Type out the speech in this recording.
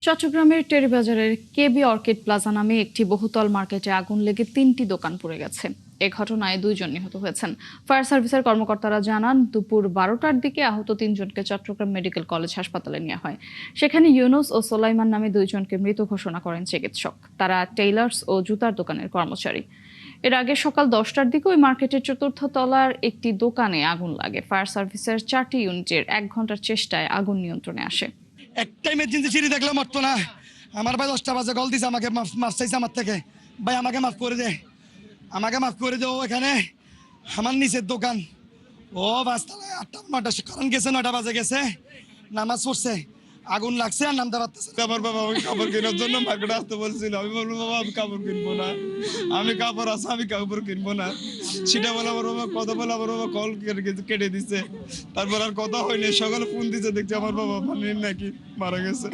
চট্টগ্রামের টেরিবাজারের কেবি orchid plaza নামে একটি বহুতল মার্কেটে আগুন লেগে ৩টি দোকান পুড়ে গেছে। এ ঘটনায় ২ জন নিহত হয়েছেন। ফায়ার সার্ভিসের কর্মকর্তারা জানান, দুপুর ১২টার দিকে আহত ৩ জনকে চট্টগ্রাম মেডিকেল কলেজ হাসপাতালে নেওয়া হয়। সেখানে ইউনুস ও সোলাইমান নামে ২ জনকে মৃত ঘোষণা করেন চিকিৎসক। তারা টেইলার্স ও জুতার দোকানের কর্মচারী। এর আগে সকাল ১০টার দিকে ওই মার্কেটের চতুর্থ তলার একটি দোকানে আগুন লাগে। ফায়ার সার্ভিসের ৪টি ইউনিটের ১ ঘন্টার চেষ্টায় আগুন নিয়ন্ত্রণে আসে। একটা ইমার্জেন্সি সিঁড়ি দেখলে মরতো না। আমার ভাই 10টা বাজে কল দিছে, আমাকে মাফ চাইছে আমার থেকে। ভাই আমাকে মাফ করে দে, আমাকে মাফ করে দে। ও এখানে আমার নিচের দোকান, ও 5তলায় 8টা 9টা কারণ গেছে, 9টা বাজে গেছে, নামাজ পড়ছে, আগুন লাগছে আর নামতে পারতেছে। আমার বাবা আমাকে কাপড় কেনার জন্য মার্কেটে আসতে বলছিল। আমি বলবো বাবা আমি কাপড় কিনবো না, আমি কাপড় আছে আমি কাপড় কিনবো না। সেটা বলে আমার বাবা কথা বলে আমার বাবা কল কেটে দিছে। তারপর আর কথা হয়নি। সকালে ফোন দিছে, দেখছি আমার বাবা মানে নাকি মারা গেছে।